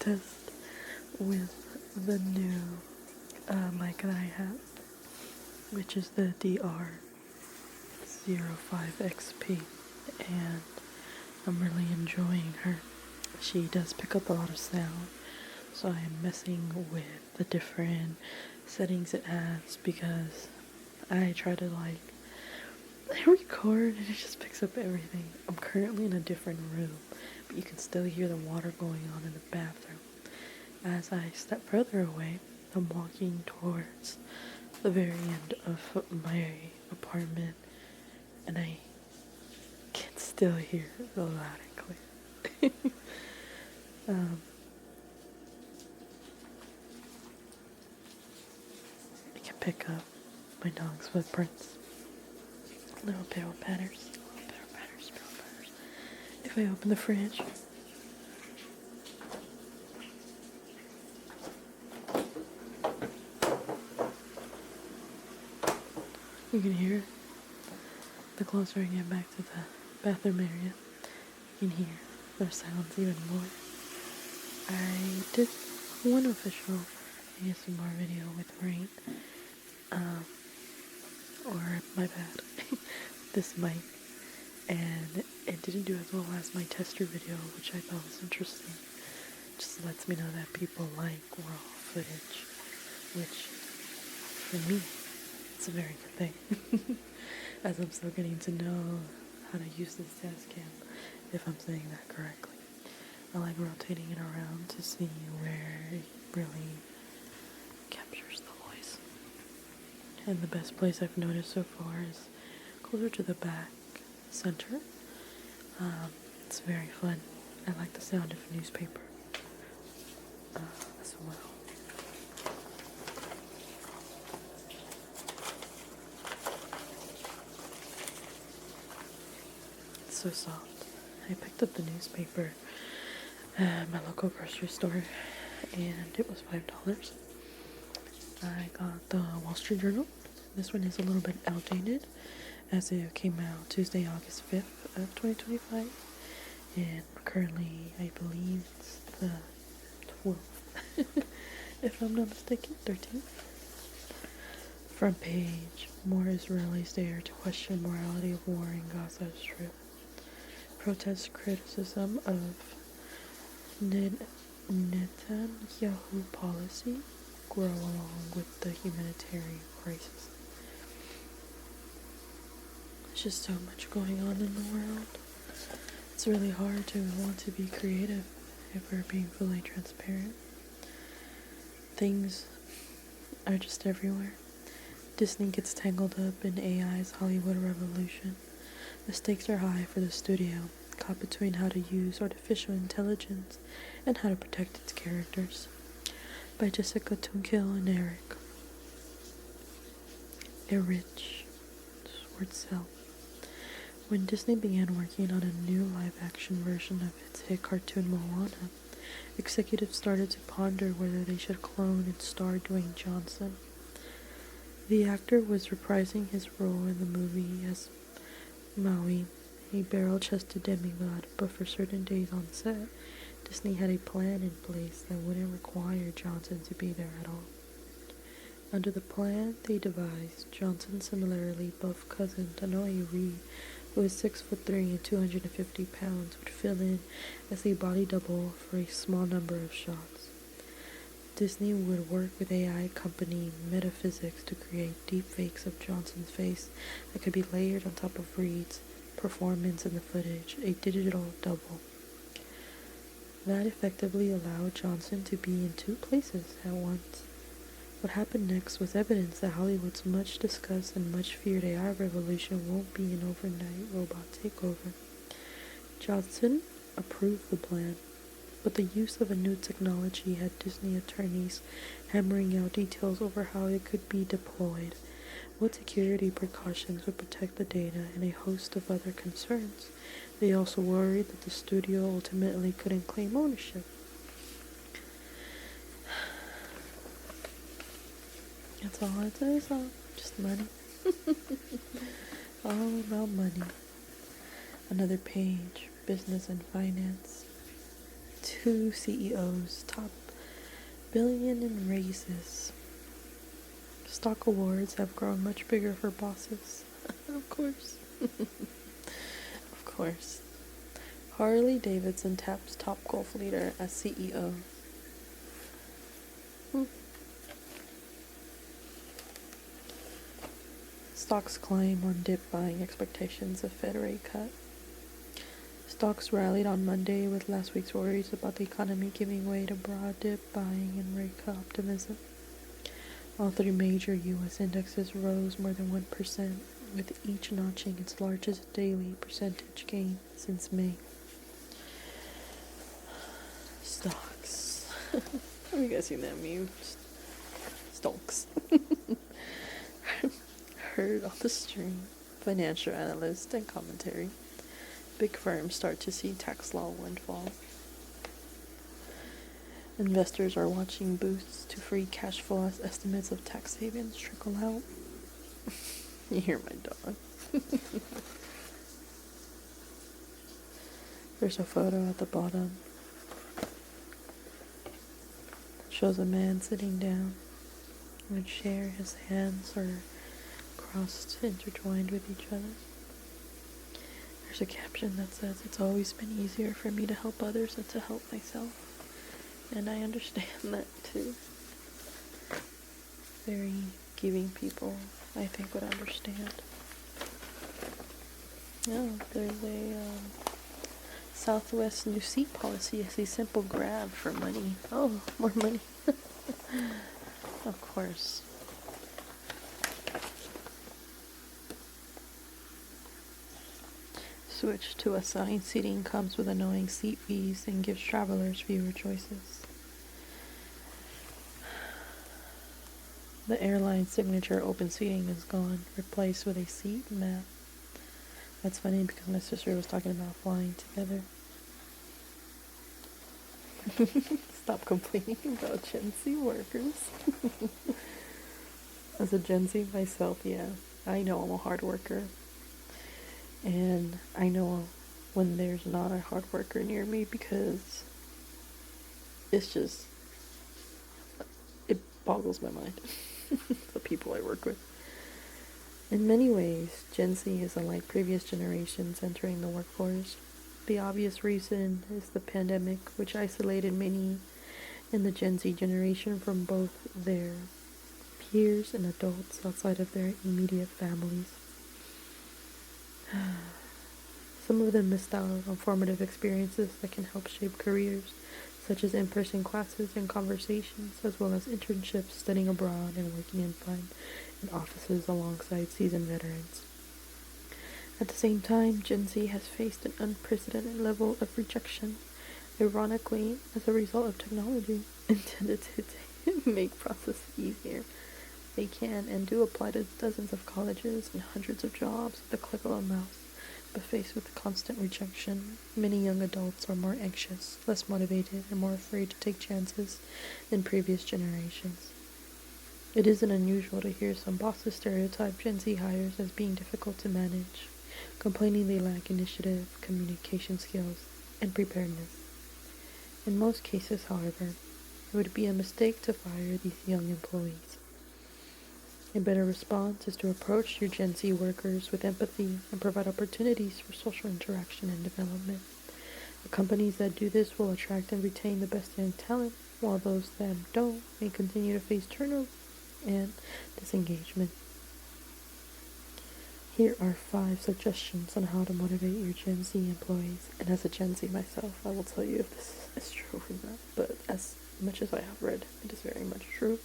test with the new mic that I have, which is the DR05XP, and I'm really enjoying her. She does pick up a lot of sound, so I am messing with the different settings it has because I try to I record and it just picks up everything. I'm currently in a different room, but you can still hear the water going on in the bathroom. As I step further away, I'm walking towards the very end of my apartment, and I can still hear it loud and clear. I can pick up my dog's footprints. Little piddle patters. If I open the fridge, you can hear it. The closer I get back to the bathroom area, you can hear their sounds even more. I did one official ASMR video with rain, or my bad, this mic, and it didn't do as well as my tester video, which I thought was interesting. Just lets me know that people like raw footage, which for me, it's a very good thing. As I'm still getting to know how to use this Tascam, if I'm saying that correctly. I like rotating it around to see where it really captures the voice. And the best place I've noticed so far is closer to the back center. It's very fun. I like the sound of newspaper as well. It's so soft. I picked up the newspaper at my local grocery store, and it was $5. I got the Wall Street Journal. This one is a little bit outdated, as it came out Tuesday, August 5th of 2025, and currently I believe it's the 12th, if I'm not mistaken, 13th. Front page: more Israelis dare to question morality of war in Gaza Strip. Protest criticism of Netanyahu policy grow along with the humanitarian crisis. There's just so much going on in the world. It's really hard to want to be creative if we're being fully transparent. Things are just everywhere. Disney gets tangled up in AI's Hollywood revolution. The stakes are high for the studio, caught between how to use artificial intelligence and how to protect its characters. By Jessica Tunkill and Eric Swartzel. When Disney began working on a new live-action version of its hit cartoon Moana, executives started to ponder whether they should clone and star Dwayne Johnson. The actor was reprising his role in the movie as Maui, a barrel-chested demigod, but for certain days on set, Disney had a plan in place that wouldn't require Johnson to be there at all. Under the plan they devised, Johnson's similarly buff cousin, Tanoi Reed, who is 6'3" and 250 pounds, would fill in as a body double for a small number of shots. Disney would work with AI company Metaphysics to create deepfakes of Johnson's face that could be layered on top of Reed's performance in the footage, a digital double. That effectively allowed Johnson to be in two places at once. What happened next was evidence that Hollywood's much discussed and much feared AI revolution won't be an overnight robot takeover. Johnson approved the plan, but the use of a new technology had Disney attorneys hammering out details over how it could be deployed, what security precautions would protect the data, and a host of other concerns. They also worried that the studio ultimately couldn't claim ownership. That's all it is, all just money. All about money. Another page, business and finance. 2 CEOs top billion in raises. Stock awards have grown much bigger for bosses. Of course. Of course. Harley Davidson taps top golf leader as CEO. Stocks climb on dip buying expectations of Fed rate cut. Stocks rallied on Monday with last week's worries about the economy giving way to broad dip buying and rate cut optimism. All 3 major U.S. indexes rose more than 1%, with each notching its largest daily percentage gain since May. Stocks. Have you guys seen that meme? Stocks. Heard on the stream, financial analyst and commentary. Big firms start to see tax law windfall. Investors are watching boosts to free cash flow as estimates of tax havens trickle out. You hear my dog. There's a photo at the bottom. It shows a man sitting down in a chair. His hands are crossed, intertwined with each other. There's a caption that says, "It's always been easier for me to help others than to help myself." And I understand that too. Very giving people, I think, would understand. Yeah, there's a Southwest new seat policy is a simple grab for money. Oh, more money. Of course. Switch to assigned seating comes with annoying seat fees and gives travelers fewer choices. The airline signature open seating is gone, replaced with a seat map. That's funny because my sister was talking about flying together. Stop complaining about Gen Z workers. As a Gen Z myself, yeah, I know I'm a hard worker. And I know when there's not a hard worker near me because it's just, it boggles my mind. The people I work with. In many ways, Gen Z is unlike previous generations entering the workforce. The obvious reason is the pandemic, which isolated many in the Gen Z generation from both their peers and adults outside of their immediate families. Some of them missed out on formative experiences that can help shape careers, such as in-person classes and conversations, as well as internships, studying abroad, and working in offices alongside seasoned veterans. At the same time, Gen Z has faced an unprecedented level of rejection, ironically, as a result of technology intended to make process easier. They can and do apply to dozens of colleges and hundreds of jobs with the click of a mouse, but faced with constant rejection, many young adults are more anxious, less motivated, and more afraid to take chances than previous generations. It isn't unusual to hear some bosses stereotype Gen Z hires as being difficult to manage, complaining they lack initiative, communication skills, and preparedness. In most cases, however, it would be a mistake to fire these young employees. A better response is to approach your Gen Z workers with empathy and provide opportunities for social interaction and development. The companies that do this will attract and retain the best young talent, while those that don't may continue to face turnover and disengagement. Here are 5 suggestions on how to motivate your Gen Z employees. And as a Gen Z myself, I will tell you if this is true or not. But as much as I have read, it is very much true.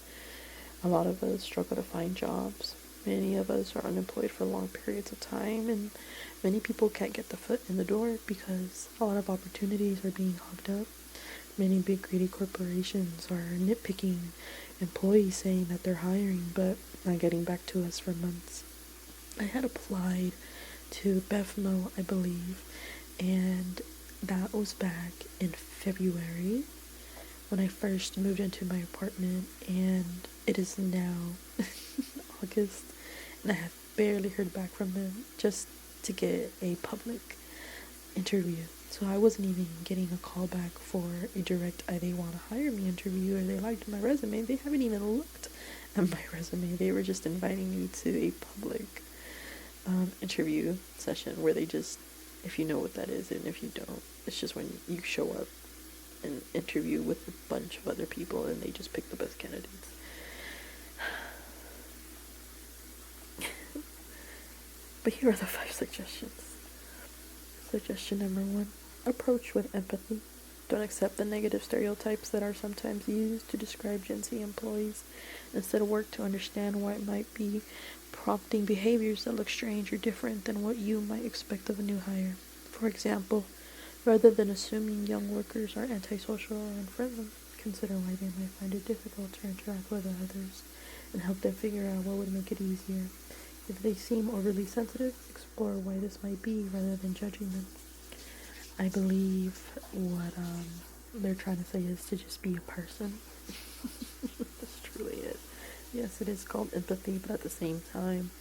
A lot of us struggle to find jobs. Many of us are unemployed for long periods of time, and many people can't get the foot in the door because a lot of opportunities are being hogged up. Many big greedy corporations are nitpicking employees, saying that they're hiring but not getting back to us for months. I had applied to BevMo, I believe, and that was back in February when I first moved into my apartment, and it is now August, and I have barely heard back from them just to get a public interview. So I wasn't even getting a call back for a direct they want to hire me interview or they liked my resume. They haven't even looked at my resume. They were just inviting me to a public interview session where they just, if you know what that is, and if you don't, it's just when you show up and interview with a bunch of other people and they just pick the best candidates. But here are the 5 suggestions. Suggestion number 1, approach with empathy. Don't accept the negative stereotypes that are sometimes used to describe Gen Z employees. Instead, work to understand why it might be prompting behaviors that look strange or different than what you might expect of a new hire. For example, rather than assuming young workers are antisocial or unfriendly, consider why they might find it difficult to interact with others and help them figure out what would make it easier. If they seem overly sensitive, explore why this might be rather than judging them. I believe what they're trying to say is to just be a person. That's truly it. Yes, it is called empathy, but at the same time,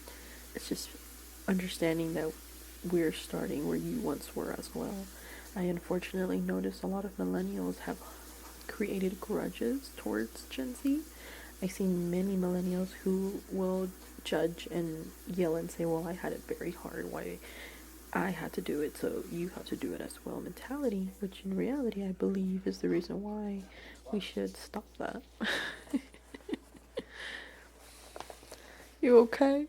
it's just understanding that we're starting where you once were as well. I unfortunately notice a lot of millennials have created grudges towards Gen Z. I've seen many millennials who will judge and yell and say, well, I had it very hard. Why I had to do it, so you have to do it as well mentality, which in reality I believe is the reason why we should stop that. You okay?